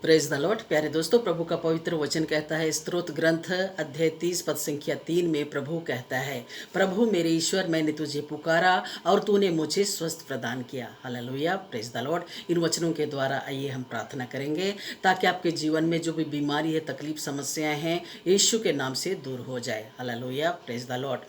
Praise the Lord. प्यारे दोस्तों, प्रभु का पवित्र वचन कहता है, स्तोत्र ग्रंथ अध्याय 30 पद संख्या 3 में प्रभु कहता है, प्रभु मेरे ईश्वर, मैंने तुझे पुकारा और तूने मुझे स्वस्थ प्रदान किया। Hallelujah, praise the Lord. इन वचनों के द्वारा आइए हम प्रार्थना करेंगे ताकि आपके जीवन में जो भी बीमारी है, तकलीफ, समस्याएं हैं, यीशु के नाम से दूर हो जाए। Hallelujah, praise the Lord.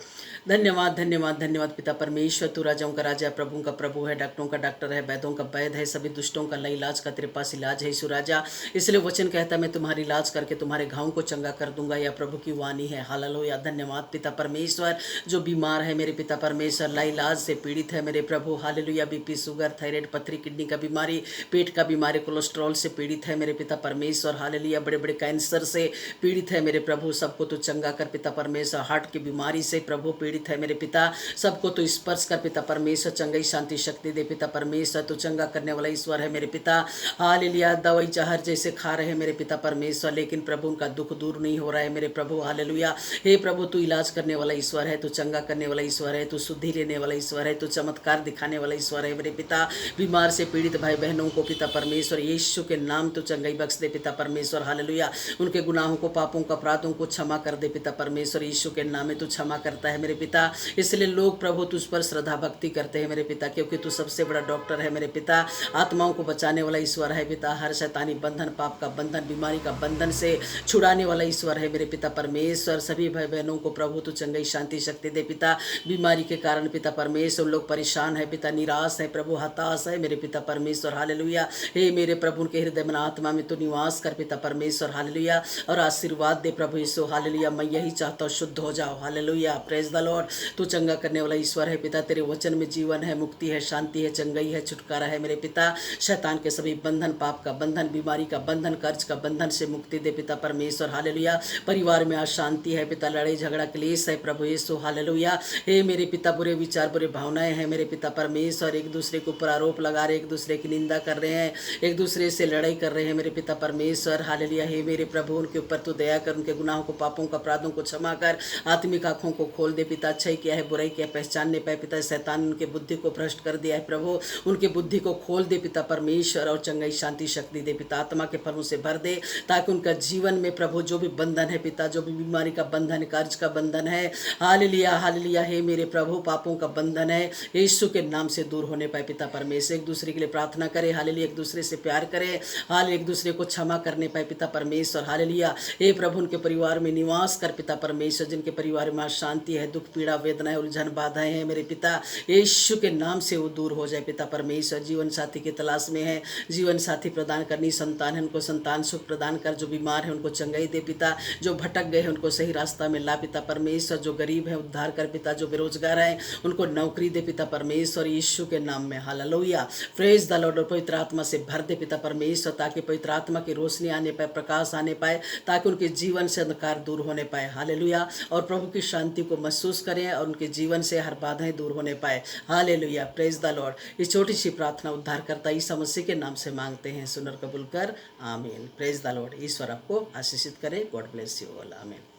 धन्यवाद धन्यवाद धन्यवाद पिता परमेश्वर, तू राजाओं का राजा, प्रभुओं का प्रभु है, डॉक्टरों का डॉक्टर है, वैद्यों का वैद्य है, सभी दुष्टों का इलाज का तेरे पास इलाज है यीशु राजा। इसलिए वचन कहता है, मैं तुम्हारी इलाज करके तुम्हारे घाव को चंगा कर दूंगा। यह प्रभु की वाणी है। हालेलुया, धन्यवाद पिता परमेश्वर। जो बीमार है मेरे पिता परमेश्वर, लाइलाज से पीड़ित है मेरे प्रभु, हालेलुया, बीपी, शुगर, थायराइड, पथरी, किडनी का बीमारी, पेट का बीमारी, कोलेस्ट्रॉल से पीड़ित है मेरे पिता परमेश्वर, हालेलुया, बड़े बड़े कैंसर से पीड़ित है मेरे प्रभु, सबको तो चंगा कर पिता परमेश्वर। हार्ट की बीमारी से प्रभु पीड़ित है मेरे पिता, सबको तो स्पर्श कर पिता परमेश्वर। चंगाई, शांति, शक्ति दे पिता परमेश्वर। तो चंगा करने वाला ईश्वर है मेरे पिता, हालेलुया। दवाई जहर जैसे खा रहे हैं मेरे पिता परमेश्वर, लेकिन प्रभु उनका दुख दूर नहीं हो रहा है मेरे प्रभु, हालेलुया। हे प्रभु, तू इलाज करने वाला ईश्वर है, तू चंगा करने वाला ईश्वर है, तू शुद्धि लेने वाला ईश्वर है, तू चमत्कार दिखाने वाला ईश्वर है मेरे पिता। बीमार से पीड़ित भाई बहनों को पिता परमेश्वर यीशु के नाम तो चंगाई बख्श दे पिता परमेश्वर, हालेलुया। उनके गुनाहों को, पापों को, अपराधों को क्षमा कर दे पिता परमेश्वर, यीशु के नाम में तू क्षमा करता है मेरे पिता। इसलिए लोग प्रभु तुझ पर श्रद्धा भक्ति करते हैं मेरे पिता, क्योंकि तू सबसे बड़ा डॉक्टर है मेरे पिता। आत्माओं को बचाने वाला ईश्वर है पिता। हर शैतानी बंधन, पाप का बंधन, बीमारी का बंधन से छुड़ाने वाला ईश्वर है मेरे पिता परमेश्वर। सभी भाई बहनों को प्रभु तू चंगाई, शांति, शक्ति दे पिता। बीमारी के कारण पिता परमेश्वर लोग परेशान है पिता, निराश है प्रभु, हताश है मेरे पिता परमेश्वर, हालेलुया। हे मेरे प्रभु, उनके हृदय में आत्मा में तो निवास कर पिता परमेश्वर, हालेलुया, और आशीर्वाद दे प्रभु यीशु, हालेलुया। मैं यही चाहता हूँ, शुद्ध हो जाओ, हालेलुया, प्रेज द लॉर्ड। तू चंगा करने वाला ईश्वर है पिता। तेरे वचन में जीवन है, मुक्ति है, शांति है, चंगाई है, छुटकारा है मेरे पिता। शैतान के सभी बंधन, पाप का बंधन, बीमारी का बंधन, कर्ज का बंधन से मुक्ति दे पिता परमेश्वर, हालेलुया। परिवार में अशांति है पिता, लड़ाई झगड़ा क्लेश है प्रभु यीशु, हालेलुया। हे मेरे पिता, बुरे विचार, बुरे भावनाएं हैं मेरे पिता परमेश्वर, एक दूसरे के ऊपर आरोप लगा रहे, एक दूसरे की निंदा कर रहे हैं, एक दूसरे से लड़ाई कर रहे हैं मेरे पिता परमेश्वर, हालेलुया। हे मेरे प्रभु, उनके ऊपर तू दया कर, उनके गुनाहों को, पापों को, अपराधों को क्षमा कर, आत्मिक आंखों को खोल दे पिता। अच्छाई क्या है, बुराई क्या है, पहचानने पाए पिता। शैतान उनके बुद्धि को भ्रष्ट कर दिया है प्रभु, उनके बुद्धि को खोल दे पिता परमेश्वर, और चंगाई, शांति, शक्ति दे पिता। आत्मा के फलों से भर दे, ताकि उनका जीवन में प्रभु जो भी बंधन है पिता, जो भी बीमारी का बंधन, कर्ज का बंधन है, हालेलुया, हालेलुया, हे मेरे प्रभु, पापों का बंधन है, यीशु के नाम से दूर होने पाए पिता परमेश्वर। एक दूसरे के लिए प्रार्थना करे, हालेलुया, एक दूसरे से प्यार करे, हाल एक दूसरे को क्षमा करने पाए पिता परमेश्वर, हालेलुया। हे प्रभु, उनके परिवार में निवास कर पिता परमेश्वर, जिनके परिवार में शांति है, दुख, पीड़ा, वेदना है, उलझन, बाधाएं हैं मेरे पिता, यीशु के नाम से वो दूर हो जाए पिता परमेश्वर। जीवन साथी की तलाश में है, जीवन साथी प्रदान करनी, संतान है, उनको संतान सुख प्रदान कर। जो बीमार है उनको चंगाई दे पिता, जो भटक गए हैं उनको सही रास्ता में ला पिता परमेश्वर, जो गरीब है उद्धार कर पिता, जो बेरोजगार है उनको नौकरी दे पिता परमेश्वर, यीशु के नाम में, हालेलुया, प्रेज द लॉर्ड। और पवित्र आत्मा से भर दे पिता परमेश्वर, ताकि पवित्र आत्मा की रोशनी आने पाए, प्रकाश आने पाए, ताकि उनके जीवन से अंधकार दूर होने पाए, हालेलुया, और प्रभु की शांति को महसूस करें, और उनके जीवन से हर बाधाएं दूर होने पाए, हालेलुया, प्रेज द लॉर्ड। इस छोटी सी प्रार्थना उद्धार करता ईसा मसीह के नाम से मांगते हैं, सुनर कबूल कर, आमीन। Praise the Lord. ईश्वर आपको आशीषित करे। गॉड ब्लेस यू ऑल, आमीन।